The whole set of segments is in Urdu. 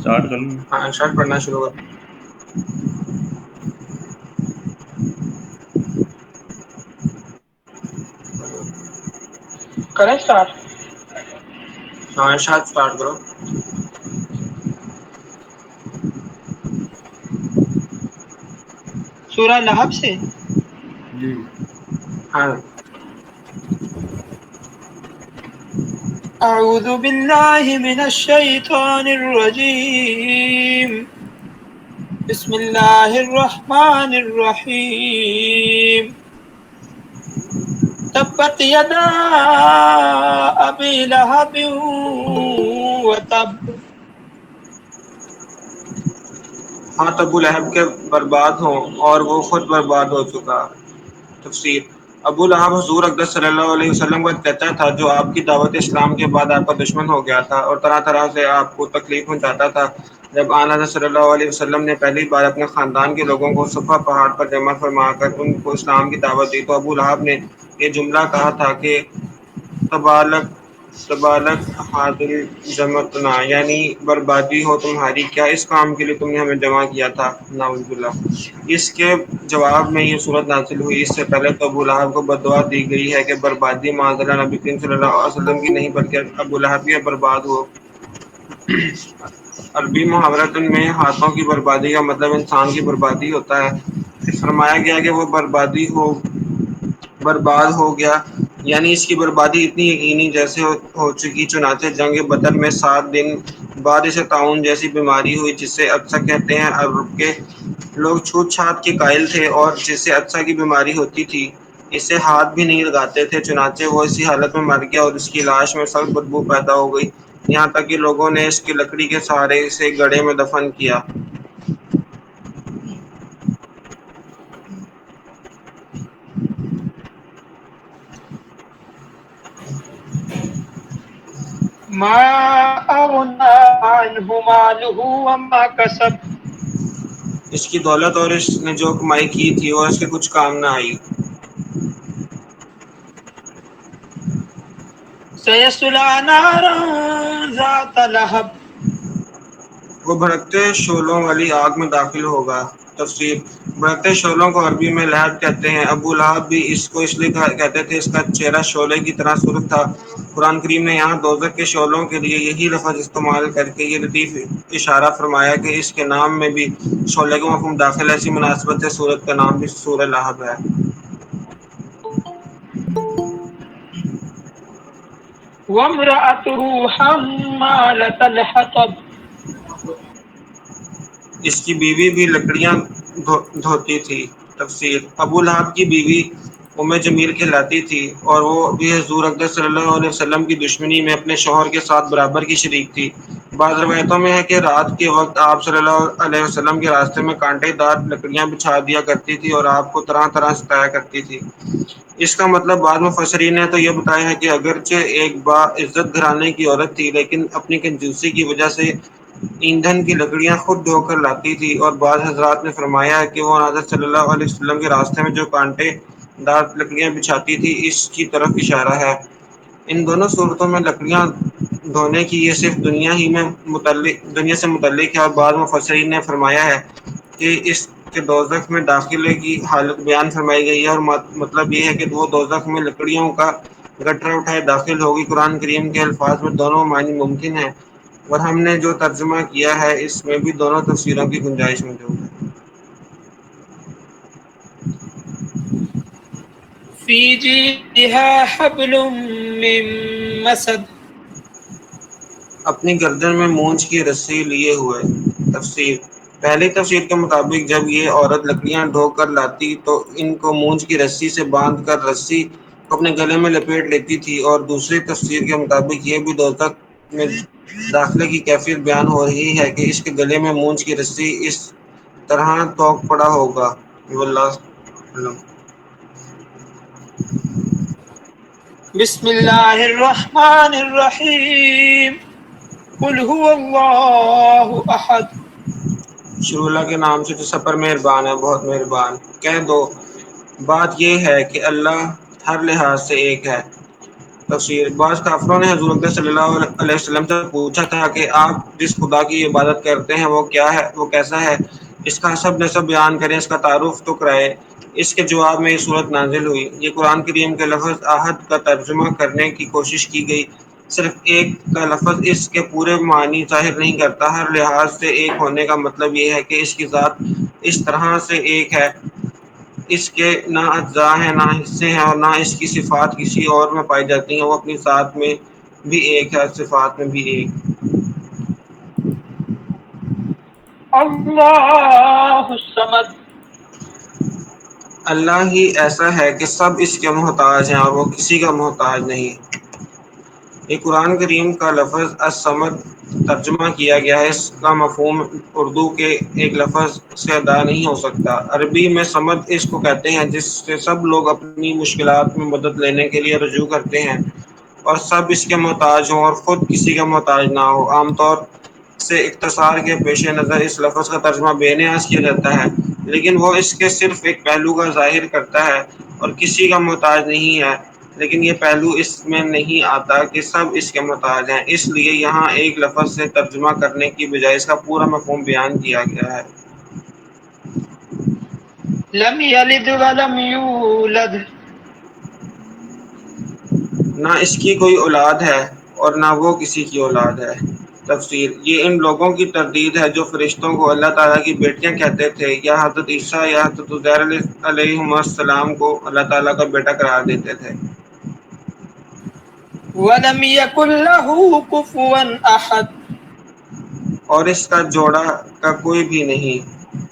اسٹارٹ کر لوں؟ ہاں شرٹ پڑھنا شروع کر. کریں اسٹارٹ. ہاں ارشاد اسٹارٹ کرو. سورہ لہب سے. جی. ہاں. اعوذ باللہ من الشیطان الرجیم. بسم اللہ الرحمن الرحیم. تبت یدا ابی لہب وتب. ہاں ابو لہب کے برباد ہوں اور وہ خود برباد ہو چکا. تفسیر. ابو لہب حضور اقدس صلی اللہ علیہ وسلم کا کہتا تھا جو آپ کی دعوت اسلام کے بعد آپ کا دشمن ہو گیا تھا اور طرح طرح سے آپ کو تکلیف پہنچاتا تھا. جب آن حضرت صلی اللہ علیہ وسلم نے پہلی بار اپنے خاندان کے لوگوں کو صفا پہاڑ پر جمع فرما کر ان کو اسلام کی دعوت دی تو ابو لہب نے یہ جملہ کہا تھا کہ تبالک تبالک حاضر جمتنا یعنی بربادی ہو تمہاری. کیا اس کام کے لیے تم نے ہمیں جمع کیا تھا؟ نعوذ باللہ. اس کے جواب میں یہ صورت نازل ہوئی. اس سے پہلے تو ابو لہب کو بددعا دی گئی ہے کہ بربادی معاذ اللہ نبی کریم صلی اللہ علیہ وسلم کی نہیں بلکہ ابو لہب بھی برباد ہو. عربی محاورت میں ہاتھوں کی بربادی کا مطلب انسان کی بربادی ہوتا ہے. فرمایا گیا کہ وہ برباد ہو گیا یعنی اس کی بربادی اتنی یقینی جیسے ہو چکی. چنانچہ جنگ بدر میں 7 دن بعد اسے طاعون جیسی بیماری ہوئی جسے اکثر کہتے ہیں عرب کے لوگ چھوت چھات کے قائل تھے اور جسے اکثر کی بیماری ہوتی تھی اسے ہاتھ بھی نہیں لگاتے تھے. چنانچہ وہ اسی حالت میں مر گیا اور اس کی لاش میں سخت بدبو پیدا ہو گئی. یہاں تک کہ لوگوں نے اس کی لکڑی کے سہارے اسے گڑھے میں دفن کیا. ما اغنى عنه ماله وما كسب. اس کی دولت اور اس نے جو کمائی کی تھی وہ اس کے کچھ کام نہ آئی. سيصلى نارا ذات لهب. وہ بھڑکتے شعلوں والی آگ میں داخل ہوگا. تفسیر. بھڑکتے شعلوں کو عربی میں لہب کہتے ہیں. ابو لہب بھی اس کو اس لیے کہتے تھے اس کا چہرہ شعلے کی طرح سرخ تھا. قرآن کریم نے یہاں دوزخ کے شعلوں کے لیے یہی لفظ استعمال کر کے یہ لطیف اشارہ فرمایا کہ اس کے نام میں بھی شعلے کا مفہوم داخل ہے. ایسی مناسبت سے سورت کا نام بھی سورہ لہب ہے. وامرأته حمالة الحطب. اس کی بیوی بھی لکڑیاں دھوتی تھی. تفسیر. ابو لہب کی بیوی ام جمیل کہلاتی تھی اور وہ بھی حضور اقدس صلی اللہ علیہ وسلم کی دشمنی میں اپنے شوہر کے ساتھ برابر کی شریک تھی. بعض روایتوں میں ہے کہ رات کے وقت آپ صلی اللہ علیہ وسلم کے راستے میں کانٹے دار لکڑیاں بچھا دیا کرتی تھی اور آپ کو طرح طرح ستایا کرتی تھی. اس کا مطلب بعض مفسرین نے تو یہ بتایا ہے کہ اگرچہ ایک باعزت گھرانے کی عورت تھی لیکن اپنی کنجوسی کی وجہ سے ایندھن کی لکڑیاں خود دھو کر لاتی تھی. اور بعض حضرات نے فرمایا ہے کہ وہ حضرت صلی اللہ علیہ وسلم کے راستے میں جو کانٹے دار لکڑیاں بچھاتی تھی اس کی طرف اشارہ ہے. ان دونوں صورتوں میں لکڑیاں دھونے کی یہ صرف دنیا سے متعلق ہے. اور بعض مفسرین نے فرمایا ہے کہ اس کے دوزخ میں داخلے کی حالت بیان فرمائی گئی ہے اور مطلب یہ ہے کہ وہ دوزخ میں لکڑیوں کا گٹھرا اٹھائے داخل ہوگی. قرآن کریم کے الفاظ میں دونوں معنی ممکن ہیں اور ہم نے جو ترجمہ کیا ہے اس میں بھی دونوں تفسیروں کی گنجائش موجود ہے. فی جیدها حبل من مسد. اپنی گردن میں مونچھ کی رسی لیے ہوئے. تفسیر. پہلی تفسیر کے مطابق جب یہ عورت لکڑیاں ڈھو کر لاتی تو ان کو مونچھ کی رسی سے باندھ کر رسی کو اپنے گلے میں لپیٹ لیتی تھی. اور دوسری تفسیر کے مطابق یہ بھی دوزخ میں داخلے کی کیفیت بیان ہو رہی ہے کہ اس کے گلے میں مونچھ کی رسی اس طرح توق پڑا ہوگا. واللہ اعلم. بسم اللہ الرحمن الرحیم. قل هو اللہ احد. شروع اللہ کے نام سے جو سب پر مہربان ہے بہت مہربان. کہہ دو بات یہ ہے کہ اللہ ہر لحاظ سے ایک ہے. تفسیر: بعض کافروں نے حضور اکرم صلی اللہ علیہ وسلم سے پوچھا تھا کہ آپ جس خدا کی عبادت کرتے ہیں وہ کیا ہے، وہ کیسا ہے، اس کا حسب نسب بیان کریں، اس کا تعارف تو کرائے۔ اس کے جواب میں یہ صورت نازل ہوئی۔ یہ قرآن کریم کے لفظ احد کا ترجمہ کرنے کی کوشش کی گئی۔ صرف ایک کا لفظ اس کے پورے معنی ظاہر نہیں کرتا۔ ہر لحاظ سے ایک ہونے کا مطلب یہ ہے کہ اس کی ذات اس طرح سے ایک ہے، اس کے نہ اجزاء ہیں نہ حصے ہیں، اور نہ اس کی صفات کسی اور میں پائی جاتی ہیں۔ وہ اپنی ذات میں بھی ایک ہے اور صفات میں بھی ایک۔ اللہ الصمد۔ اللہ ہی ایسا ہے کہ سب اس کے محتاج ہیں اور وہ کسی کا محتاج نہیں۔ یہ قرآن کریم کا لفظ الصمد ترجمہ کیا گیا ہے۔ اس کا مفہوم اردو کے ایک لفظ سے ادا نہیں ہو سکتا۔ عربی میں صمد اس کو کہتے ہیں جس سے سب لوگ اپنی مشکلات میں مدد لینے کے لیے رجوع کرتے ہیں اور سب اس کے محتاج ہوں اور خود کسی کا محتاج نہ ہو۔ عام طور سے اختصار کے پیش نظر اس لفظ کا ترجمہ بے نیاز کیا جاتا ہے، لیکن وہ اس کے صرف ایک پہلو کا ظاہر کرتا ہے اور کسی کا محتاج نہیں ہے۔ لیکن یہ پہلو اس میں نہیں آتا کہ سب اس کے محتاج ہیں، اس لیے یہاں ایک لفظ سے ترجمہ کرنے کی بجائے اس کا پورا مفہوم بیان کیا گیا ہے۔ لم یلد ولم یولد۔ نہ اس کی کوئی اولاد ہے اور نہ وہ کسی کی اولاد ہے۔ تفسیر: یہ ان لوگوں کی تردید ہے جو فرشتوں کو اللہ تعالیٰ کی بیٹیاں کہتے تھے یا حضرت عیسیٰ یا حضرت عزیر علیہ السلام کو اللہ تعالیٰ کا بیٹا قرار دیتے تھے۔ ولم یکن له کفوا احد۔ اور اس کا جوڑا کا کوئی بھی نہیں،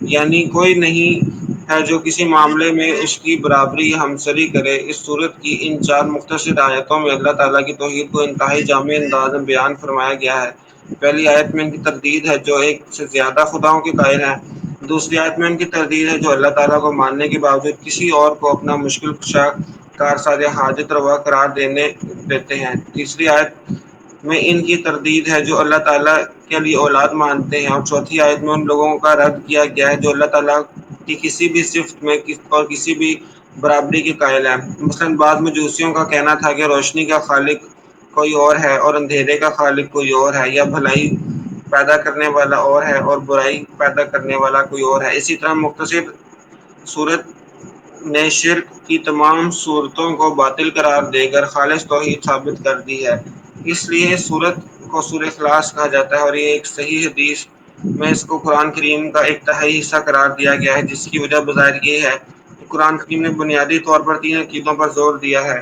یعنی کوئی نہیں ہے جو کسی معاملے میں اس کی برابری یا ہمسری کرے۔ اس صورت کی ان 4 مختصر آیتوں میں اللہ تعالیٰ کی توحید کو انتہائی جامع انداز میں بیان فرمایا گیا ہے۔ پہلی آیت میں ان کی تردید ہے جو ایک سے زیادہ خداؤں کے قائل ہیں۔ دوسری آیت میں ان کی تردید ہے جو اللہ تعالیٰ کو ماننے کے باوجود کسی اور کو اپنا مشکل کشا کارساز حاجت روا قرار دیتے ہیں۔ تیسری آیت میں ان کی تردید ہے جو اللہ تعالیٰ کے لیے اولاد مانتے ہیں، اور چوتھی آیت میں ان لوگوں کا رد کیا گیا ہے جو اللہ تعالیٰ کی کسی بھی صفت میں اور کسی بھی برابری کے قائل ہیں۔ مثلاً بعض مجوسیوں کا کہنا تھا کہ روشنی کا خالق کوئی اور ہے اور اندھیرے کا خالق کوئی اور ہے، یا بھلائی پیدا کرنے والا اور ہے اور برائی پیدا کرنے والا کوئی اور ہے۔ اسی طرح مختصر صورت نے شرک کی تمام صورتوں کو باطل قرار دے کر خالص توحید ثابت کر دی ہے۔ اس لیے اس صورت کو سورہ اخلاص کہا جاتا ہے، اور یہ ایک صحیح حدیث میں اس کو قرآن کریم کا ایک تہائی حصہ قرار دیا گیا ہے، جس کی وجہ بظاہر یہ ہے کہ قرآن کریم نے بنیادی طور پر 3 عقیدوں پر زور دیا ہے: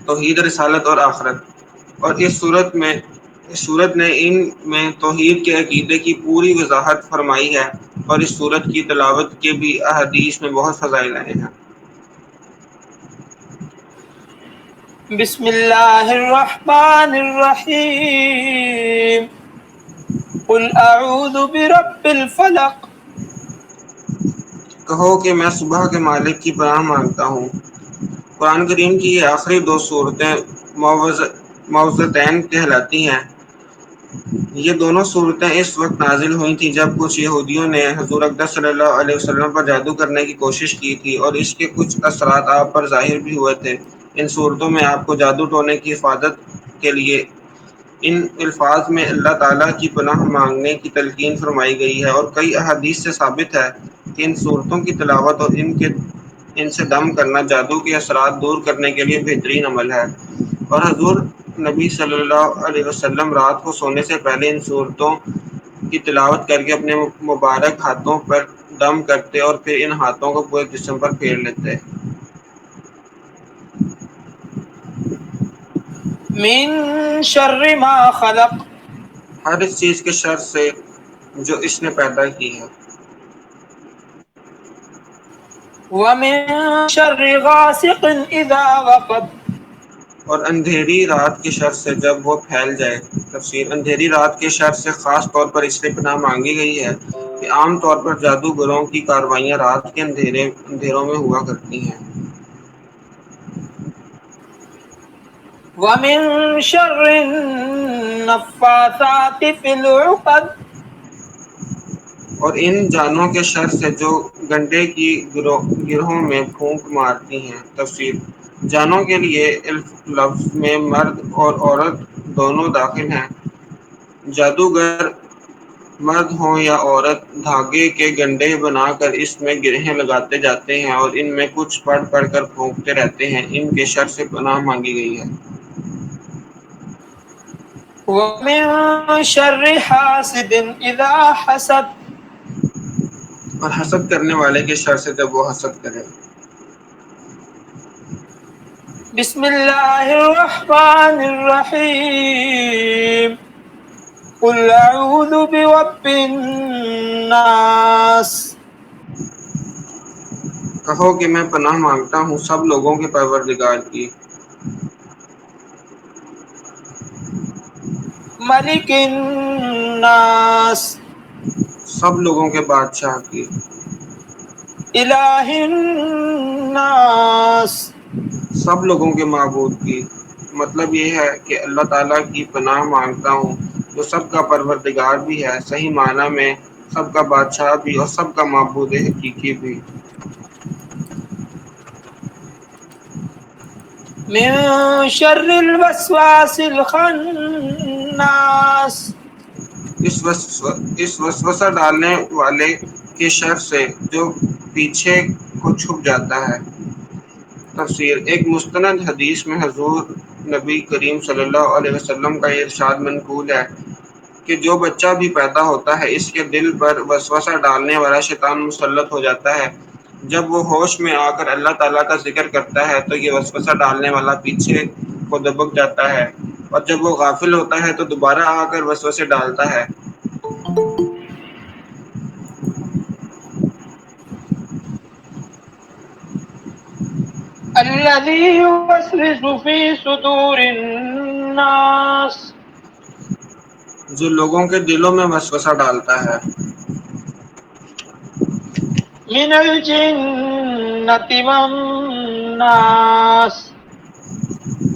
توحید، رسالت اور آخرت۔ اور اس صورت نے ان میں توحید کے عقیدے کی پوری وضاحت فرمائی ہے، اور اس صورت کی تلاوت کے بھی احادیث میں بہت فضائل آئے ہیں۔ بسم اللہ الرحمن الرحیم۔ قل اعوذ برب الفلق۔ کہو کہ میں صبح کے مالک کی پناہ مانگتا ہوں۔ قرآن کریم کی یہ آخری 2 صورتیں معوذتین کہلاتی ہیں۔ یہ دونوں صورتیں اس وقت نازل ہوئی تھیں جب کچھ یہودیوں نے حضور اقدس صلی اللہ علیہ وسلم پر جادو کرنے کی کوشش کی تھی، اور اس کے کچھ اثرات آپ پر ظاہر بھی ہوئے تھے۔ ان صورتوں میں آپ کو جادو ٹونے کی حفاظت کے لیے ان الفاظ میں اللہ تعالیٰ کی پناہ مانگنے کی تلقین فرمائی گئی ہے، اور کئی احادیث سے ثابت ہے کہ ان صورتوں کی تلاوت اور ان سے دم کرنا جادو کے اثرات دور کرنے کے لیے بہترین عمل ہے۔ اور حضور نبی صلی اللہ علیہ وسلم رات کو سونے سے پہلے ان صورتوں کی تلاوت کر کے اپنے مبارک ہاتھوں پر دم کرتے اور پھر ان ہاتھوں کو پورے جسم پر پھیر لیتے۔ من شر ما خلق۔ ہر اس چیز کے شر سے جو اس نے پیدا کی ہے۔ ومن شر غاسق اذا وقب۔ اور اندھیری رات کے شر سے جب وہ پھیل جائے۔ تفسیر: اندھیری رات کے شر سے خاص طور پر اس لیے پناہ مانگی گئی ہے کہ عام طور پر جادوگروں کی کارروائیاں رات کے اندھیروں میں ہوا کرتی ہیں۔ ومن شر النفاثات في العقد۔ اور ان جانوں کے شر سے جو گنڈے کی گروہوں میں پھونک مارتی ہیں۔ تفسیر: جانوں کے لیے الف لفظ میں مرد اور عورت دونوں داخل ہیں۔ جادوگر مرد ہوں یا عورت دھاگے کے گنڈے بنا کر اس میں گرہیں لگاتے جاتے ہیں اور ان میں کچھ پڑھ پڑھ کر پھونکتے رہتے ہیں۔ ان کے شر سے پناہ مانگی گئی ہے۔ وَمِن شَرِّ حَاسِدٍ إِذَا حَسَدَ اور حسد کرنے والے کے شر سے جب وہ حسد کرے۔ بسم اللہ الرحمن الرحیم قل اعوذ برب الناس کہو کہ میں پناہ مانگتا ہوں سب لوگوں کے پروردگار کی، ملک الناس سب لوگوں کے بادشاہ کی، الہ الناس سب لوگوں کے معبود کی۔ مطلب یہ ہے کہ اللہ تعالیٰ کی پناہ مانگتا ہوں جو سب کا پروردگار بھی ہے، صحیح معنی میں سب کا بادشاہ بھی اور سب کا معبود حقیقی بھی۔ من شر الوسواس الخناس اس وسوسہ ڈالنے والے کے شر سے جو پیچھے کو چھپ جاتا ہے۔ تفسیر: ایک مستند حدیث میں حضور نبی کریم صلی اللہ علیہ وسلم کا یہ ارشاد منقول ہے کہ جو بچہ بھی پیدا ہوتا ہے اس کے دل پر وسوسہ ڈالنے والا شیطان مسلط ہو جاتا ہے۔ جب وہ ہوش میں آ کر اللہ تعالیٰ کا ذکر کرتا ہے تو یہ وسوسہ ڈالنے والا پیچھے کو دبک جاتا ہے، اور جب وہ غافل ہوتا ہے تو دوبارہ آ کر وسوسے ڈالتا ہے۔ الذي يوسوس في صدور الناس جو لوگوں کے دلوں میں وسوسہ ڈالتا ہے۔ من الجنة والناس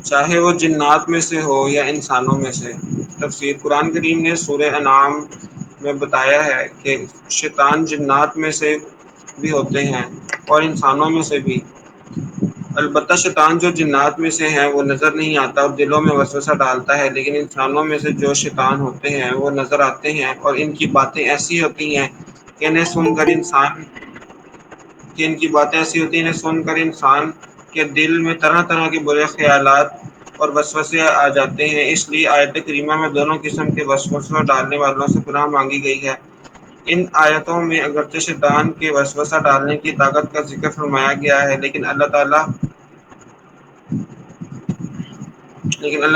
چاہے وہ جنات میں سے ہو یا انسانوں میں سے۔ تفسیر: قرآن کریم نے سورہ انعام میں بتایا ہے کہ شیطان جنات میں سے بھی ہوتے ہیں اور انسانوں میں سے بھی۔ البتہ شیطان جو جنات میں سے ہے وہ نظر نہیں آتا اور دلوں میں وسوسہ ڈالتا ہے، لیکن انسانوں میں سے جو شیطان ہوتے ہیں وہ نظر آتے ہیں اور ان کی باتیں ایسی ہوتی ہیں کہ انہیں سن کر انسان کے دل میں طرح طرح کے برے خیالات اور وسوسے آ جاتے ہیں۔ اس لیے آیت کریمہ میں دونوں قسم کے وسوسہ ڈالنے والوں سے پناہ مانگی گئی ہے۔ ان آیتوں میں اگرچہ شیطان کے وسوسہ ڈالنے کی طاقت کا ذکر فرمایا گیا ہے، لیکن اللہ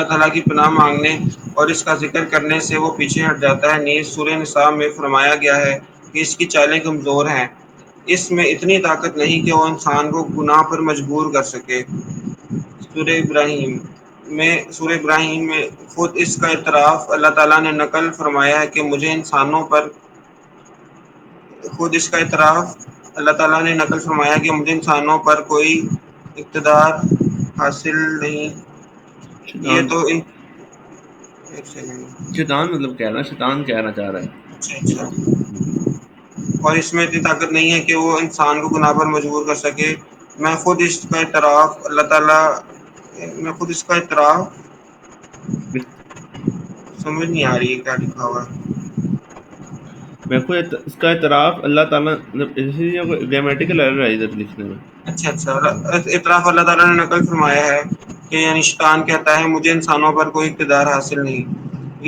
تعالیٰ کی پناہ مانگنے اور اس کا ذکر کرنے سے وہ پیچھے ہٹ جاتا ہے۔ نیز سورہ نساء میں فرمایا گیا ہے کہ اس کی چالیں کمزور ہیں، اس میں اتنی طاقت نہیں کہ وہ انسان کو گناہ پر مجبور کر سکے۔ سورہ ابراہیم میں خود اس کا اعتراف اللہ تعالیٰ نے نقل فرمایا ہے کہ مجھے انسانوں پر کوئی اقتدار حاصل نہیں۔ یہ تو ایک سیکنڈ۔ شیطان مطلب شیطان کہنا چاہ رہا ہے۔ اچھا، اور اس میں اتنی طاقت نہیں ہے کہ وہ انسان کو گناہ پر مجبور کر سکے۔ میں خود اس کا اعتراف سمجھ نہیں آ رہی ہے کیا لکھا ہوا ہے۔ میں خود اس کا اعتراف اللہ تعالیٰ گرامیٹیکل ایرر ہے ادھر لکھنے میں۔ اچھا، اعتراف اللہ تعالیٰ نے نقل فرمایا ہے کہ یعنی شیطان کہتا ہے مجھے انسانوں پر کوئی اقتدار حاصل نہیں۔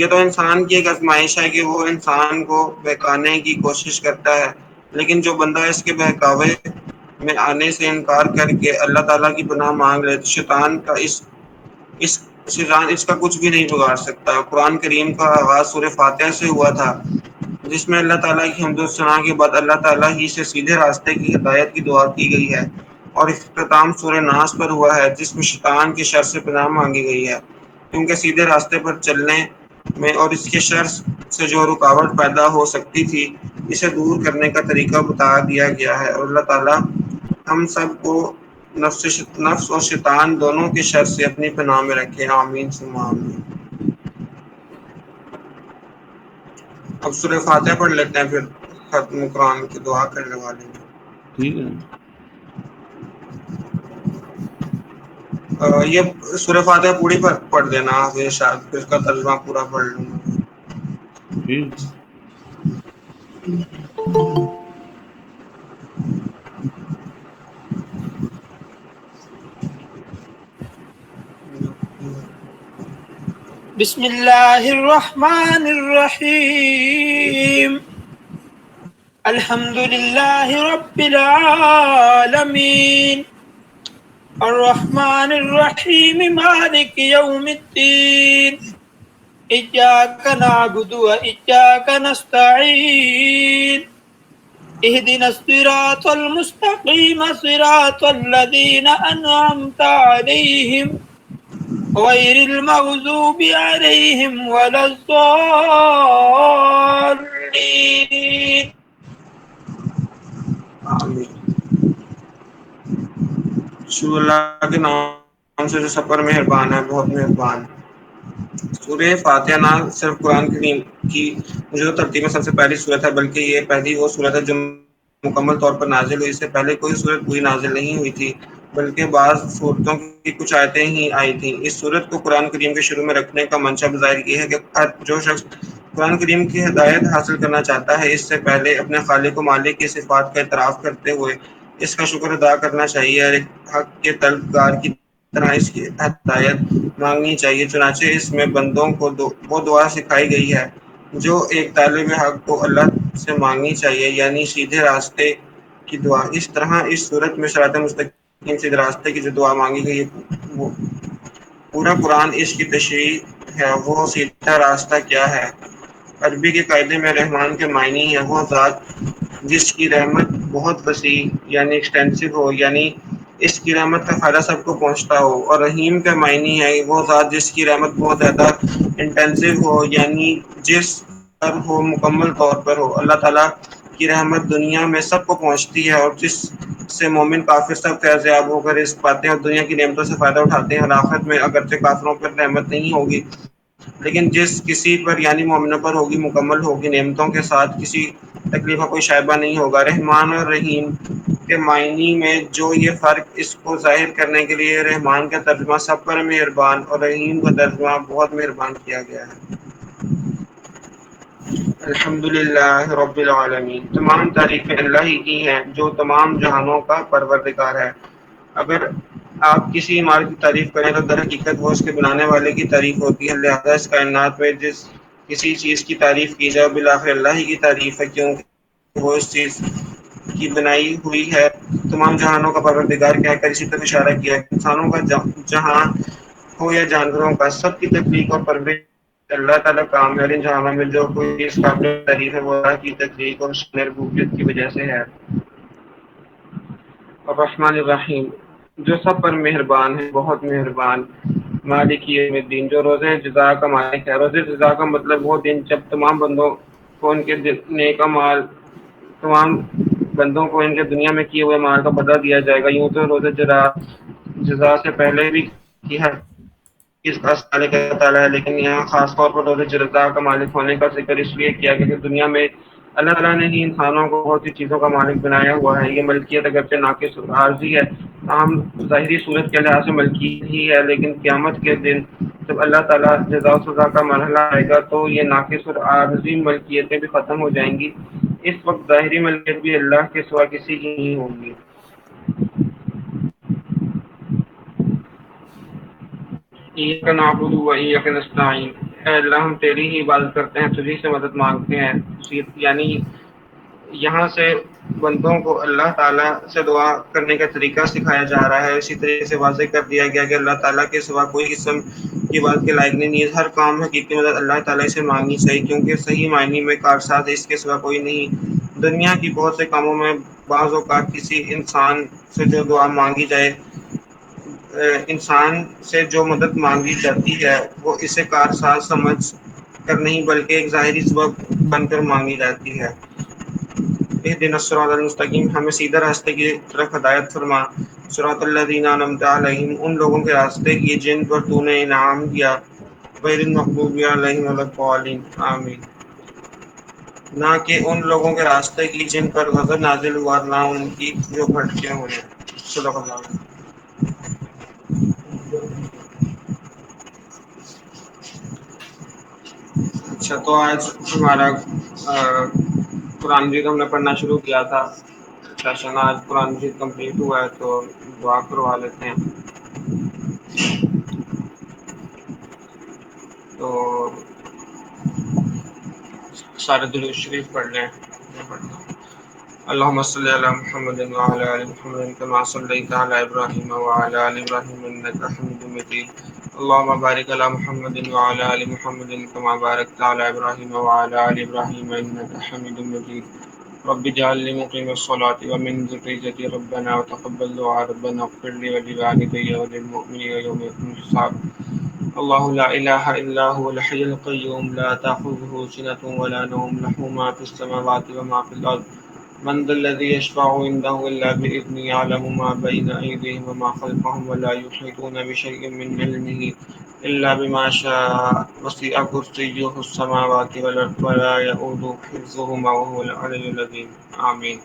یہ تو انسان کی ایک آزمائش ہے کہ وہ انسان کو بہکانے کی کوشش کرتا ہے، لیکن جو بندہ اس کے بہکاوے میں آنے سے انکار کر کے اللہ تعالیٰ کی پناہ مانگ لے تو شیطان اس کا کچھ بھی نہیں بگاڑ سکتا۔ قرآن کریم کا آغاز سورہ فاتحہ سے ہوا تھا، جس میں اللہ تعالیٰ کی حمد و ثنا کے بعد اللہ تعالیٰ ہی سے سیدھے راستے کی ہدایت کی دعا کی گئی ہے، اور اختتام سورہ ناس پر ہوا ہے جس میں شیطان کے شر سے پناہ مانگی گئی ہے، کیونکہ سیدھے راستے پر چلنے میں اور اس کے شر سے جو رکاوٹ پیدا ہو سکتی تھی اسے دور کرنے کا طریقہ بتا دیا گیا ہے۔ اور اللہ تعالیٰ ہم سب کو نفس اور شیطان دونوں کے شر سے اپنی پناہ میں رکھے، آمین ثم آمین۔ اب سورہ فاتحہ پڑھ لیتے ہیں پھر۔ ختم قرآن کی دعا کرنے والے ہیں۔ ٹھیک ہے یہ سورہ فاتحہ پوری پڑھ دینا شاید پھر اس کا ترجمہ پورا پڑھ لوں گا۔ ٹھیک بسم الله الرحمن الرحيم الحمد لله رب العالمين الرحمن الرحيم مالك يوم الدين إياك نعبد وإياك نستعين اهدنا الصراط المستقيم صراط الذين أنعمت عليهم غير المغضوب عليهم ولا الضالين آمین۔ شروع اللہ کے نام سے جو سب پر مہربان ہے بہت مہربان۔ سورہ فاتحہ نہ صرف قرآن کریم کی موجودہ ترتیب میں سب سے پہلی صورت ہے بلکہ یہ پہلی وہ صورت ہے جو مکمل طور پر نازل ہوئی۔ اس سے پہلے کوئی صورت پوری نازل نہیں ہوئی تھی بلکہ بعض صورتوں کی کچھ آیتیں ہی آئی تھیں۔ اس صورت کو قرآن کریم کے شروع میں رکھنے کا منشا بظاہر یہ ہے کہ جو شخص قرآن کریم کی ہدایت حاصل کرنا چاہتا ہے اس سے پہلے اپنے خالق و مالک کی صفات کا اعتراف کرتے ہوئے اس کا شکر ادا کرنا چاہیے اور ایک حق کے طلبگار کی طرح اس کی ہدایت مانگنی چاہیے۔ چنانچہ اس میں بندوں کو وہ دعا سکھائی گئی ہے جو ایک طالب حق کو اللہ سے مانگنی چاہیے، یعنی سیدھے راستے کی دعا۔ اس طرح اس صورت میں صراط مستقیم سیدھے راستے کی جو دعا مانگی گئی ہے وہ پورا قرآن اس کی تشریح ہے۔ وہ سیدھا راستہ کیا ہے؟ عربی کے قاعدے میں رحمان کے معنی ہے وہ ذات جس کی رحمت بہت وسیع یعنی ایکسٹینسو ہو، یعنی اس کی رحمت کا فائدہ سب کو پہنچتا ہو، اور رحیم کا معنی ہے وہ ذات جس کی رحمت بہت زیادہ انٹینسو ہو، یعنی جس پر ہو مکمل طور پر ہو۔ اللہ تعالیٰ کی رحمت دنیا میں سب کو پہنچتی ہے اور جس سے مومن کافر سب فیض یاب ہو کر اس پاتے ہیں اور دنیا کی نعمتوں سے فائدہ اٹھاتے ہیں۔ اور آخرت میں اگرچہ کافروں پر رحمت نہیں ہوگی لیکن جس کسی پر یعنی مومنوں پر ہوگی مکمل ہوگی نعمتوں کے ساتھ، کسی تکلیف کا کوئی شائبہ نہیں ہوگا۔ رحمان اور رحیم کے معنی میں جو یہ فرق اس کو ظاہر کرنے کے لیے رحمان کا ترجمہ سب پر مہربان اور رحیم کا ترجمہ بہت مہربان کیا گیا ہے۔ الحمدللہ رب العالمین، تمام تعریفیں اللہ ہی کی ہیں جو تمام جہانوں کا پروردگار ہے۔ اگر آپ کسی عمارت کی تعریف کریں تو در حقیقت وہ اس کے بنانے والے کی تعریف ہوتی ہے، لہذا اس کائنات میں جس کسی چیز کی تعریف کی جائے بالآخر اللہ ہی کی تعریف ہے کیونکہ وہ اس چیز کی بنائی ہوئی ہے۔ تمام جہانوں کا پروردگار کہہ کر اسی طرح اشارہ کیا ہے کہ انسانوں کا جہاں ہو یا جانوروں کا، سب کی تخلیق اور پرورش اللہ تعالیٰ کام ہے۔ ان جہانوں میں جو کوئی اس قابل تعریف ہے وہ اللہ کی تخلیق اور شان ربوبیت کی وجہ سے ہے۔ الرحمن الرحیم، جو سب پر مہربان ہے بہت مہربان۔ مالک یوم الدین، جو روز جزا کا مالک ہے۔ روز جزا کا مطلب وہ دن جب تمام بندوں کو ان کے نیک اعمال دنیا میں کیے ہوئے مال کا بدلہ دیا جائے گا۔ یوں تو روز جزا سے پہلے بھی کی ہے اس کا خالق تعالیٰ ہے، لیکن یہاں خاص طور پر روز جزا کا مالک ہونے کا ذکر اس لیے کیا گیا کہ دنیا میں اللہ تعالیٰ نے ہی انسانوں کو بہت سی چیزوں کا مالک بنایا ہوا ہے۔ یہ ملکیت اگرچہ ناقص عارضی ہے، تاہم ظاہری صورت کے لحاظ سے ملکیت ہی ہے، لیکن قیامت کے دن جب اللہ تعالیٰ جزا و سزا کا مرحلہ آئے گا تو یہ ناقص اور عارضی ملکیتیں بھی ختم ہو جائیں گی۔ اس وقت ظاہری ملکیت بھی اللہ کے سوا کسی کی نہیں ہوگی۔ ایاک نعبد و ایاک نستعین، اے اللہ ہم تیری ہی عبادت کرتے ہیں، تجھی سے مدد مانگتے ہیں۔ یعنی یہاں سے بندوں کو اللہ تعالیٰ سے دعا کرنے کا طریقہ سکھایا جا رہا ہے، اسی طریقے سے واضح کر دیا گیا کہ اللہ تعالیٰ کے سوا کوئی قسم کی بات کے لائق نہیں ہے۔ ہر کام حقیقی مدد اللہ تعالیٰ سے مانگنی چاہیے کیونکہ صحیح معنی میں کارساز اس کے سوا کوئی نہیں۔ دنیا کی بہت سے کاموں میں بعض اوقات کسی انسان سے جو دعا مانگی جائے، انسان سے جو مدد مانگی جاتی ہے وہ اسے کارساز سمجھ کر نہیں بلکہ ایک ظاہری سبب بن کر مانگی جاتی ہے۔ اہدنا الصراط المستقیم، ہمیں سیدھے راستے کی طرف ہدایت فرما۔ صراط الذین انعمت علیہم، ان لوگوں کے راستے کی جن پر تو نے انعام کیا، غیر المغضوب علیہم ولا الضالین، آمین۔ نہ کہ ان لوگوں کے راستے کی جن پر غضب نازل ہوا، نہ ان کی جو بھٹکے ہوئے ہیں۔ صدق اللہ علیہ۔ اچھا، تو آج ہمارا قرآن مجید ہم نے پڑھنا شروع کیا تھا سیشن، آج قرآن مجید کمپلیٹ ہوا ہے، تو دعا کروا لیتے ہیں۔ تو سارے درود شریف پڑھ لیں۔ اللهم صل على محمد وعلى ال محمد كما صليت على ابراهيم وعلى ال ابراهيم انك حميد مجيد، اللهم بارك على محمد وعلى ال محمد كما باركت على ابراهيم وعلى ال ابراهيم انك حميد مجيد، رب اجعلني مقيم الصلاة ومن ذريتي ربنا وتقبل دعاء، ربنا اغفر لي ولوالدي وللمؤمنين يوم يقوم الحساب۔ اللہ لا الہ الا هو الحی القیوم لا تأخذه سنة ولا نوم، له ما في السماوات وما في الارض، من ذا الذي يشفع عنده الا بإذنه، يعلم ما بين ايديهم وما خلفهم ولا يحيطون بشيء من علمه الا بما شاء، وسع كرسيه السماوات والارض ولا يؤوده حفظهما وهو العلي العظيم۔ آمین۔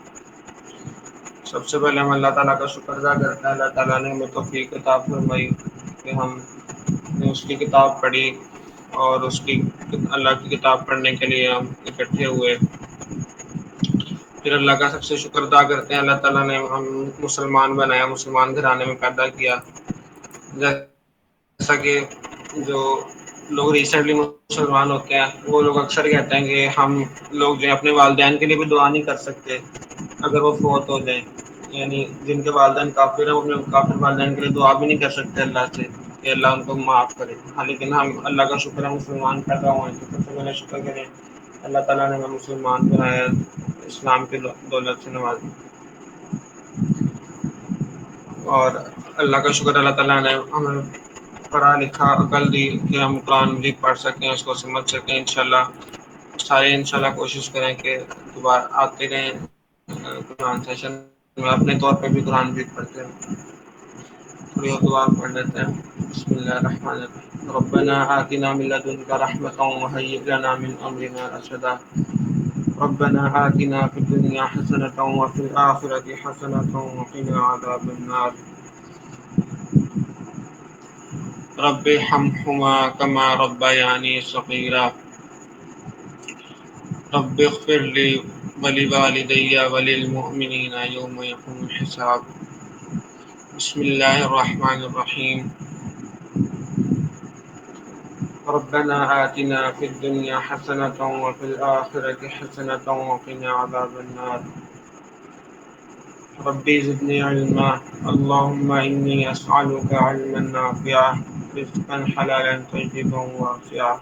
سب سے پہلے ہم اللہ تعالیٰ کا شکر ادا کرتے ہیں، اللہ تعالیٰ نے ہمیں توفیق عطا فرمائی کہ ہم نے اس کی کتاب پڑھی، اور اس کی اللہ کی کتاب پڑھنے کے لیے ہم اکٹھے ہوئے۔ پھر اللہ کا سب سے شکر ادا کرتے ہیں، اللہ تعالیٰ نے ہم مسلمان بنایا، مسلمان گھرانے میں پیدا کیا۔ جیسا کہ جو لوگ ریسنٹلی مسلمان ہوتے ہیں، وہ لوگ اکثر کہتے ہیں کہ ہم لوگ جو اپنے والدین کے لیے بھی دعا نہیں کر سکتے اگر وہ فوت ہو جائیں، یعنی جن کے والدین کافر ہیں وہ اپنے کافر والدین کے لیے دعا بھی نہیں کر سکتے اللہ سے کہ اللہ ان کو معاف کرے۔ ہاں، لیکن ہم اللہ کا شکر ہے مسلمان پیدا ہوئے ہیں، تو سب سے پہلے شکر کریں اللہ تعالیٰ نے ہمیں مسلمان بنایا، اسلام کی دولت سے نوازا، اور اللہ کا شکر اللہ تعالیٰ نے ہمیں پڑھا لکھا عقل دی کہ ہم قرآن مجید پڑھ سکیں، اس کو سمجھ سکیں۔ انشاءاللہ سارے انشاءاللہ کوشش کریں کہ دوبارہ آتے رہیں قرآن سیشن میں، اپنے طور پہ بھی قرآن مجید پڑھتے ہیں۔ تھوڑی اور دعا پڑھ لیتے ہیں۔ بسم اللہ الرحمن الرحیم، ربنا آتنا من لدنک رحمۃ وہیئ لنا من امرنا رشدا، ربنا آتنا فی الدنیا حسنۃ وفی الآخرۃ حسنۃ وقنا عذاب النار، رب ارحمہما کما ربیانی صغیرا، رب اغفر لی ولوالدی وللمؤمنین یوم یقوم الحساب۔ بسم اللہ الرحمن الرحیم، ربنا آتنا فی الدنیا حسنۃ وفی الآخرۃ حسنۃ وقنا عذاب النار، ربی زدنی علما، اللہم انی اسألک علما نافعا، رزقا حلالا طیبا واسعا،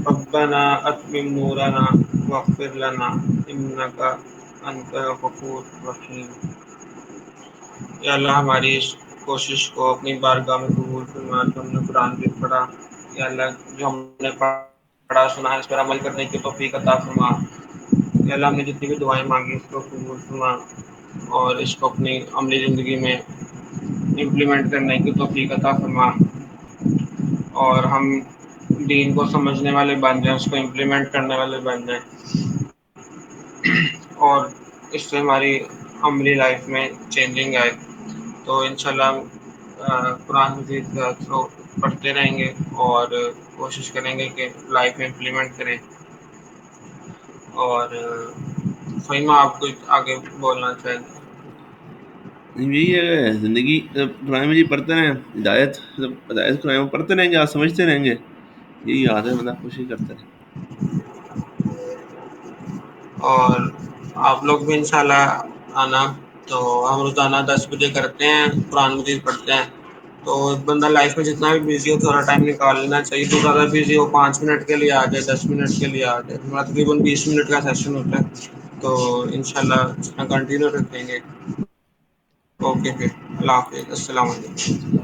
ربنا اتمم نورنا واغفر لنا انک انت الغفور الرحیم۔ یا اللہ ہماری اس کوشش کو اپنی بارگاہ میں قبول فرما، جو ہم نے قرآن بھی پڑھا، یا اللہ جو ہم نے پڑھا سنا ہے اس پر عمل کرنے کی توفیق عطا فرما، یا اللہ ہم نے جتنی بھی دعائیں مانگی اس کو قبول فرما، اور اس کو اپنی عملی زندگی میں امپلیمنٹ کرنے کی توفیق عطا فرما، اور ہم دین کو سمجھنے والے بن جائیں، اس کو امپلیمنٹ کرنے والے بن جائیں، اور اس سے ہماری عملی لائف میں چینجنگ آئے۔ تو انشاءاللہ ہم قرآن مجید کا تھرو پڑھتے رہیں گے اور کوشش کریں گے کہ لائف میں امپلیمنٹ کریں۔ اور فہیمہ آپ کچھ آگے بولنا چاہیں گے؟ یہی ہے زندگی، جب قرآن مجید پڑھتے رہیں، ہدایت جب ہدایت قرآن پڑھتے رہیں گے، آپ سمجھتے رہیں گے، یہی یاد ہے، مطلب کوشش کرتے رہیں۔ اور آپ لوگ بھی انشاءاللہ آنا، تو ہم روزانہ 10 بجے کرتے ہیں، قرآن مجید پڑھتے ہیں۔ تو بندہ لائف میں جتنا بھی بزی ہو تھوڑا ٹائم نکال لینا چاہیے، تو زیادہ بزی ہو 5 منٹ کے لیے آ جائے، 10 منٹ کے لیے آ جائے، ہمارا تقریباً 20 منٹ کا سیشن ہوتا ہے، تو انشاءاللہ اس میں کنٹینیو رکھیں گے۔ اوکے، پھر اللہ حافظ، السلام علیکم۔